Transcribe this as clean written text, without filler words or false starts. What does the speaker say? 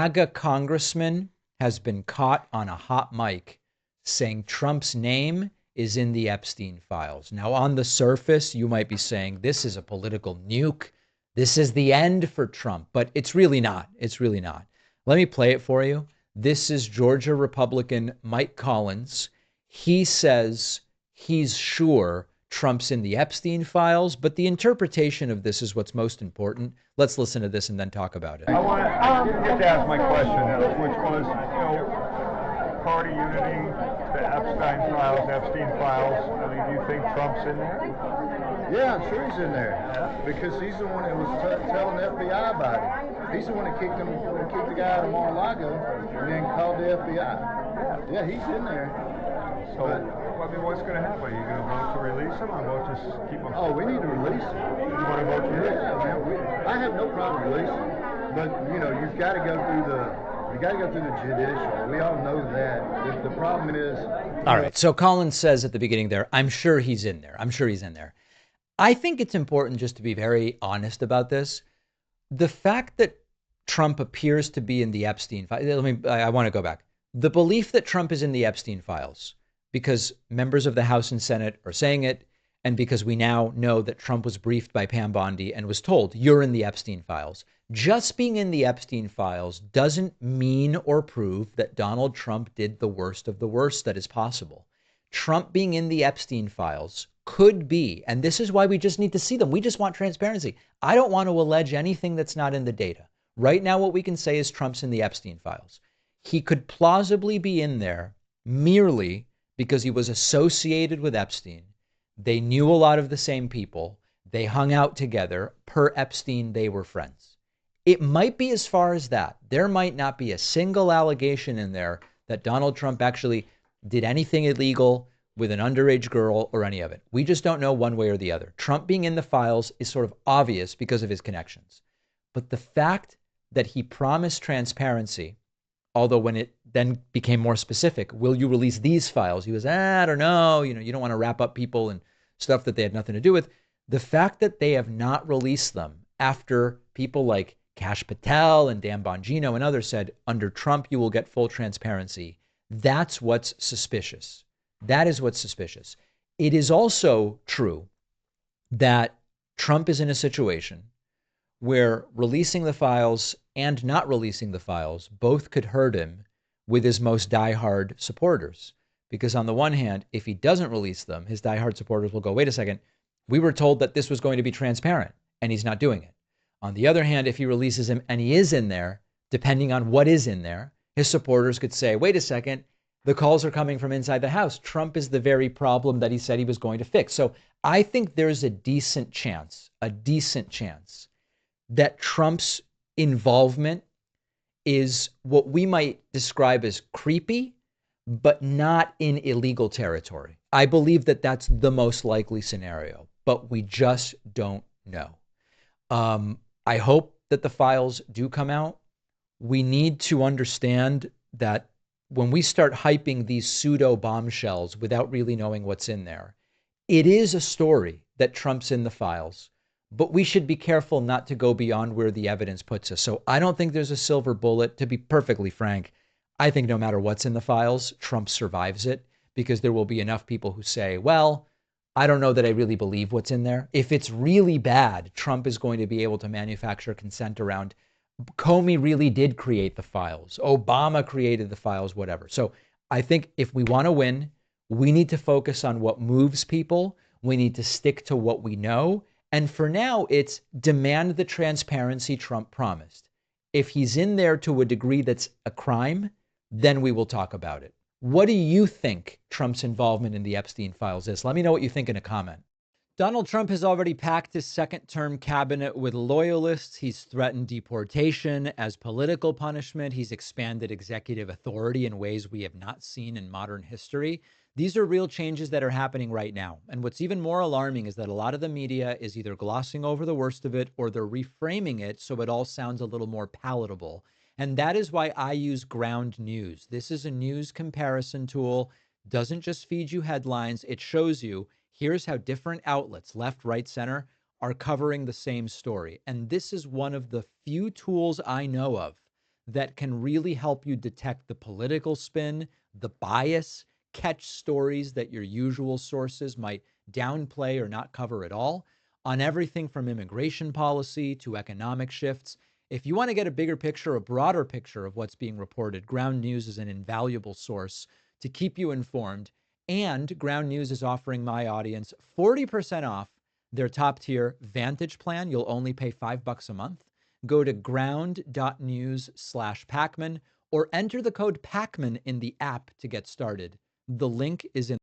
MAGA congressman has been caught on a hot mic saying Trump's name is in the Epstein files. Now, on the surface, you might be saying this is a political nuke. This is the end for Trump, but it's really not. It's really not. Let me play it for you. This is Georgia Republican Mike Collins. He says he's sure Trump's in the Epstein files, but the interpretation of this is what's most important. Let's listen to this and then talk about it. I want to get to ask my question, which was, party unity, the Epstein files. I mean, do you think Trump's in there? Yeah, I'm sure he's in there, because he's the one that was telling the FBI about it. He's the one that kicked the guy out of Mar-a-Lago and then called the FBI. Yeah, he's in there. So, what's going to happen? Are you going to vote to release him or vote to keep him? Oh, we need to release him. You want to vote to release him? Yeah, man. I have no problem releasing him. But, you've got to go through the judicial. We all know that. The problem is... All right. So Collins says at the beginning there, I'm sure he's in there. I'm sure he's in there. I think it's important just to be very honest about this. The fact that Trump appears to be in the Epstein files. I want to go back. The belief that Trump is in the Epstein files, because members of the House and Senate are saying it, and because we now know that Trump was briefed by Pam Bondi and was told, you're in the Epstein files. Just being in the Epstein files doesn't mean or prove that Donald Trump did the worst of the worst that is possible. Trump being in the Epstein files could be, and this is why we just need to see them. We just want transparency. I don't want to allege anything that's not in the data. Right now, what we can say is Trump's in the Epstein files. He could plausibly be in there merely because he was associated with Epstein. They knew a lot of the same people. They hung out together. Per Epstein, they were friends. It might be as far as that. There might not be a single allegation in there that Donald Trump actually did anything illegal with an underage girl or any of it. We just don't know one way or the other. Trump being in the files is sort of obvious because of his connections. But the fact that he promised transparency, although when it then became more specific, will you release these files? He was, I don't know. You don't want to wrap up people and stuff that they had nothing to do with. The fact that they have not released them after people like Kash Patel and Dan Bongino and others said, under Trump, you will get full transparency. That's what's suspicious. That is what's suspicious. It is also true that Trump is in a situation where releasing the files and not releasing the files both could hurt him with his most diehard supporters. Because on the one hand, if he doesn't release them, his diehard supporters will go, wait a second, we were told that this was going to be transparent and he's not doing it. On the other hand, if he releases him and he is in there, depending on what is in there, his supporters could say, wait a second, the calls are coming from inside the house. Trump is the very problem that he said he was going to fix. So I think there's a decent chance that Trump's involvement is what we might describe as creepy, but not in illegal territory. I believe that that's the most likely scenario, but we just don't know. I hope that the files do come out. We need to understand that when we start hyping these pseudo bombshells without really knowing what's in there, it is a story that Trump's in the files, but we should be careful not to go beyond where the evidence puts us. So I don't think there's a silver bullet. To be perfectly frank, I think no matter what's in the files, Trump survives it, because there will be enough people who say, well, I don't know that I really believe what's in there. If it's really bad, Trump is going to be able to manufacture consent around Comey really did create the files. Obama created the files, whatever. So I think if we want to win, we need to focus on what moves people. We need to stick to what we know. And for now, it's demand the transparency Trump promised. If he's in there to a degree that's a crime, then we will talk about it. What do you think Trump's involvement in the Epstein files is? Let me know what you think in a comment. Donald Trump has already packed his second-term cabinet with loyalists. He's threatened deportation as political punishment. He's expanded executive authority in ways we have not seen in modern history. These are real changes that are happening right now. And what's even more alarming is that a lot of the media is either glossing over the worst of it or they're reframing it so it all sounds a little more palatable. And that is why I use Ground News. This is a news comparison tool. Doesn't just feed you headlines. It shows you here's how different outlets, left, right, center, are covering the same story. And this is one of the few tools I know of that can really help you detect the political spin, the bias, catch stories that your usual sources might downplay or not cover at all, on everything from immigration policy to economic shifts. If you want to get a bigger picture, a broader picture of what's being reported, Ground News is an invaluable source to keep you informed. And Ground News is offering my audience 40% off their top tier Vantage plan. You'll only pay $5 a month. Go to ground.news/Pacman or enter the code Pacman in the app to get started. The link is in